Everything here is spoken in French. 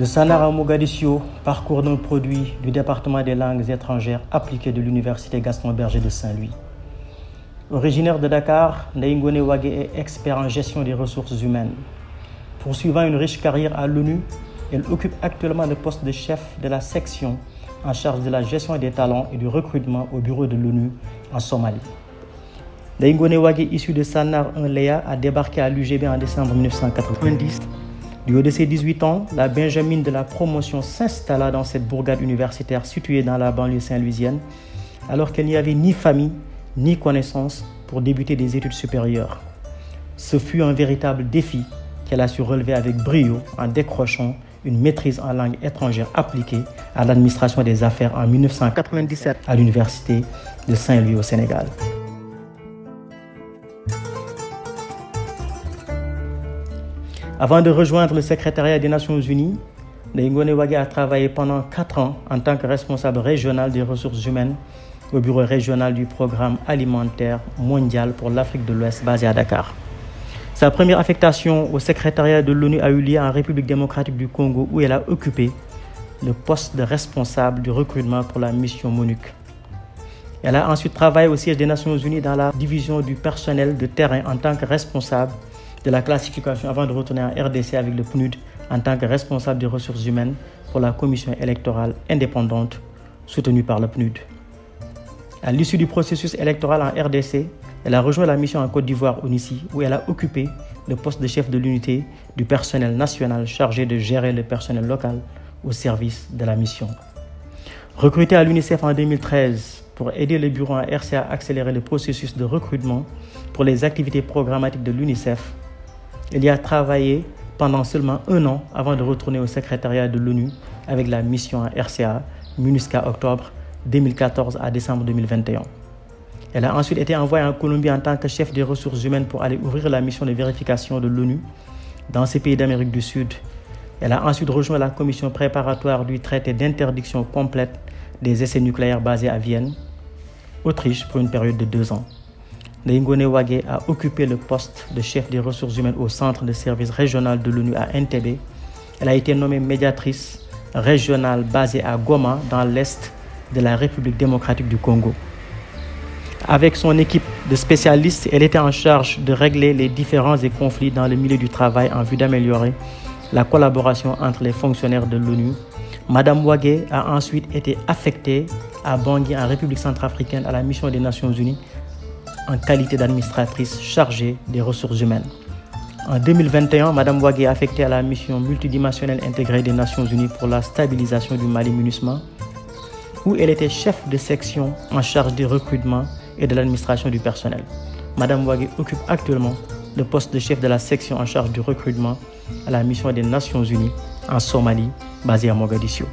De Sanar à Mogadiscio, parcours d'un produit du département des langues étrangères appliquées de l'Université Gaston Berger de Saint-Louis. Originaire de Dakar, Ndeye Ngone Wagué est expert en gestion des ressources humaines. Poursuivant une riche carrière à l'ONU, elle occupe actuellement le poste de chef de la section en charge de la gestion des talents et du recrutement au bureau de l'ONU en Somalie. Ndeye Ngone Wagué, issue de Sanar 1 Léa, a débarqué à l'UGB en décembre 1990. Du haut de ses 18 ans, la Benjamine de la promotion s'installa dans cette bourgade universitaire située dans la banlieue saint-louisienne, alors qu'elle n'y avait ni famille ni connaissance pour débuter des études supérieures. Ce fut un véritable défi qu'elle a su relever avec brio en décrochant une maîtrise en langue étrangère appliquée à l'administration des affaires en 1997 à l'université de Saint-Louis au Sénégal. Avant de rejoindre le secrétariat des Nations Unies, Ndeye Ngone Wagué a travaillé pendant 4 ans en tant que responsable régional des ressources humaines au bureau régional du programme alimentaire mondial pour l'Afrique de l'Ouest basé à Dakar. Sa première affectation au secrétariat de l'ONU a eu lieu en République démocratique du Congo où elle a occupé le poste de responsable du recrutement pour la mission MONUC. Elle a ensuite travaillé au siège des Nations Unies dans la division du personnel de terrain en tant que responsable de la classification avant de retourner en RDC avec le PNUD en tant que responsable des ressources humaines pour la commission électorale indépendante soutenue par le PNUD. À l'issue du processus électoral en RDC, elle a rejoint la mission en Côte d'Ivoire, UNICI, où elle a occupé le poste de chef de l'unité du personnel national chargé de gérer le personnel local au service de la mission. Recrutée à l'UNICEF en 2013 pour aider le bureau en RCA à accélérer le processus de recrutement pour les activités programmatiques de l'UNICEF, elle y a travaillé pendant seulement 1 an avant de retourner au secrétariat de l'ONU avec la mission en RCA, MINUSCA octobre 2014 à décembre 2021. Elle a ensuite été envoyée en Colombie en tant que chef des ressources humaines pour aller ouvrir la mission de vérification de l'ONU dans ces pays d'Amérique du Sud. Elle a ensuite rejoint la commission préparatoire du traité d'interdiction complète des essais nucléaires basé à Vienne, Autriche, pour une période de 2 ans. Ndeye Ngone Wagué a occupé le poste de chef des ressources humaines au centre de service régional de l'ONU à Entebbe. Elle a été nommée médiatrice régionale basée à Goma dans l'est de la République démocratique du Congo. Avec son équipe de spécialistes, elle était en charge de régler les différends et conflits dans le milieu du travail en vue d'améliorer la collaboration entre les fonctionnaires de l'ONU. Madame Wagué a ensuite été affectée à Bangui en République centrafricaine à la mission des Nations Unies en qualité d'administratrice chargée des ressources humaines. En 2021, Madame Wagué est affectée à la mission multidimensionnelle intégrée des Nations Unies pour la stabilisation du Mali MINUSMA, où elle était chef de section en charge des recrutements et de l'administration du personnel. Madame Wagué occupe actuellement le poste de chef de la section en charge du recrutement à la mission des Nations Unies en Somalie, basée à Mogadiscio.